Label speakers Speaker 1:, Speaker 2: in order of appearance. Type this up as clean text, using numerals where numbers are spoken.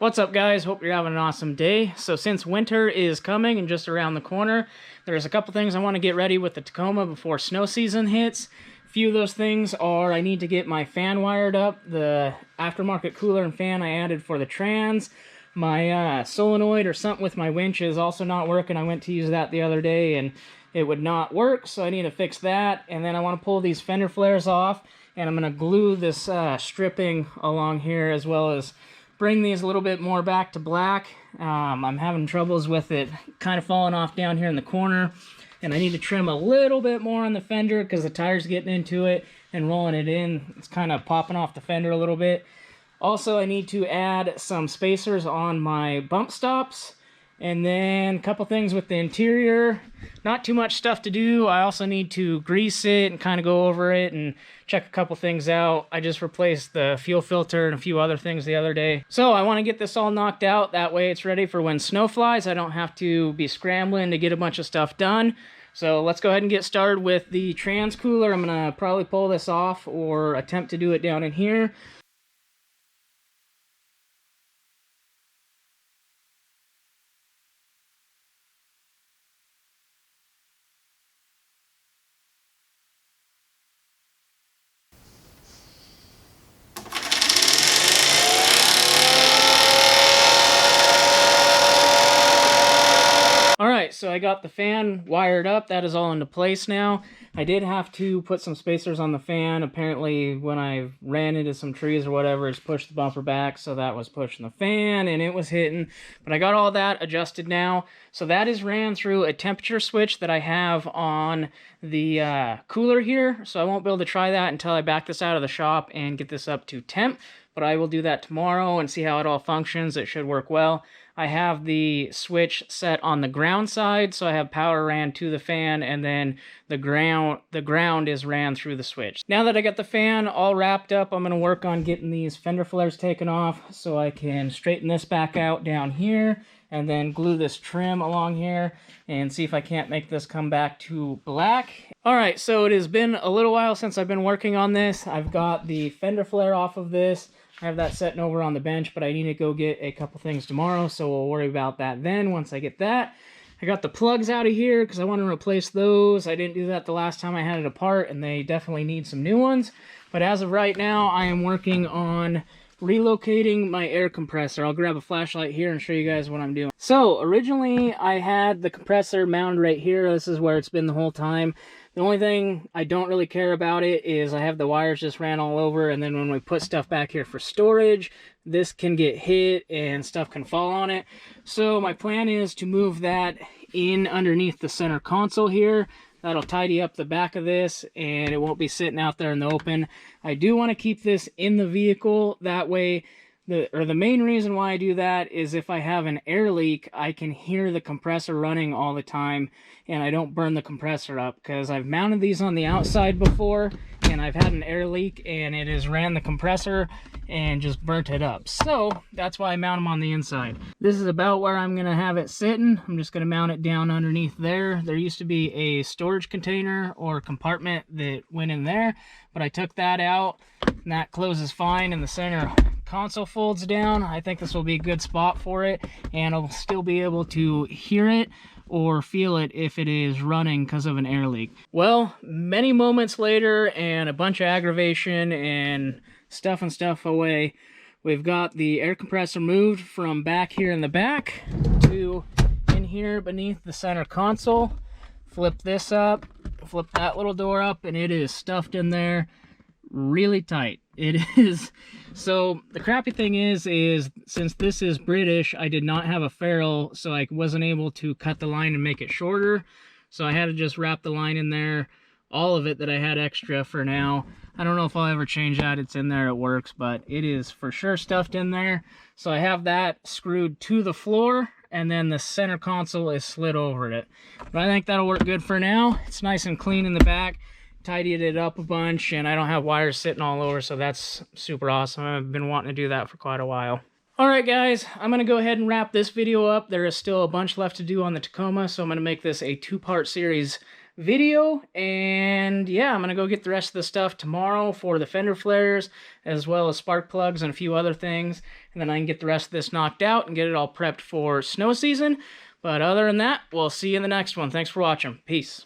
Speaker 1: What's up, guys? Hope you're having an awesome day. So since winter is coming and just around the corner, there's a couple things I want to get ready with the Tacoma before snow season hits. A few of those things are I need to get my fan wired up, the aftermarket cooler and fan I added for the trans. My solenoid or something with my winch is also not working. I went to use that the other day and it would not work, so I need to fix that. And then I want to pull these fender flares off, and I'm going to glue this stripping along here, as well as bring these a little bit more back to black. I'm having troubles with it kind of falling off down here in the corner, and I need to trim a little bit more on the fender because the tire's getting into it and rolling it in. It's kind of popping off the fender a little bit. Also, I need to add some spacers on my bump stops, and then a couple things with the interior. Not too much stuff to do. I also need to grease it and kind of go over it and check a couple things out. I just replaced the fuel filter and a few other things the other day. So I want to get this all knocked out. That way it's ready for when snow flies. I don't have to be scrambling to get a bunch of stuff done. So let's go ahead and get started with the trans cooler. I'm going to probably pull this off or attempt to do it down in here. Alright, so I got the fan wired up. That is all into place now. I did have to put some spacers on the fan. Apparently, when I ran into some trees or whatever, it's pushed the bumper back, so that was pushing the fan, and it was hitting. But I got all that adjusted now. So that is ran through a temperature switch that I have on the cooler here. So I won't be able to try that until I back this out of the shop and get this up to temp. But I will do that tomorrow and see how it all functions. It should work well. I have the switch set on the ground side, so I have power ran to the fan, and then the ground is ran through the switch. Now that I got the fan all wrapped up, I'm going to work on getting these fender flares taken off so I can straighten this back out down here, and then glue this trim along here, and see if I can't make this come back to black. Alright, so it has been a little while since I've been working on this. I've got the fender flare off of this. I have that sitting over on the bench, but I need to go get a couple things tomorrow, so we'll worry about that then once I get that. I got the plugs out of here because I want to replace those. I didn't do that the last time I had it apart, and they definitely need some new ones. But as of right now, I am working on relocating my air compressor. I'll grab a flashlight here and show you guys what I'm doing. So originally I had the compressor mounted right here. This is where it's been the whole time. The only thing I don't really care about it is I have the wires just ran all over, and then when we put stuff back here for storage, this can get hit and stuff can fall on it. So my plan is to move that in underneath the center console here. That'll tidy up the back of this, and it won't be sitting out there in the open. I do want to keep this in the vehicle. That way, the main reason why I do that is if I have an air leak, I can hear the compressor running all the time, and I don't burn the compressor up, because I've mounted these on the outside before, and I've had an air leak, and it has ran the compressor and just burnt it up. So that's why I mount them on the inside. This is about where I'm going to have it sitting. I'm just going to mount it down underneath there. There used to be a storage container or compartment that went in there, but I took that out, and that closes fine, and the center console folds down. I think this will be a good spot for it, and I'll still be able to hear it or feel it if it is running because of an air leak. Well, many moments later and a bunch of aggravation and stuff away, we've got the air compressor moved from back here in the back to in here beneath the center console. Flip this up, flip that little door up, and it is stuffed in there really tight. It is. So the crappy thing is since this is British, I did not have a ferrule, so I wasn't able to cut the line and make it shorter. So I had to just wrap the line in there, all of it that I had extra for now. I don't know if I'll ever change that. It's in there, it works, but it is for sure stuffed in there. So I have that screwed to the floor, and then the center console is slid over it. But I think that'll work good for now. It's nice and clean in the back. Tidied it up a bunch, and I don't have wires sitting all over, so that's super awesome. I've been wanting to do that for quite a while. Alright guys, I'm going to go ahead and wrap this video up. There is still a bunch left to do on the Tacoma, so I'm going to make this a two-part series video. And yeah, I'm gonna go get the rest of the stuff tomorrow for the fender flares, as well as spark plugs and a few other things, and then I can get the rest of this knocked out and get it all prepped for snow season. But other than that, we'll see you in the next one. Thanks for watching. Peace.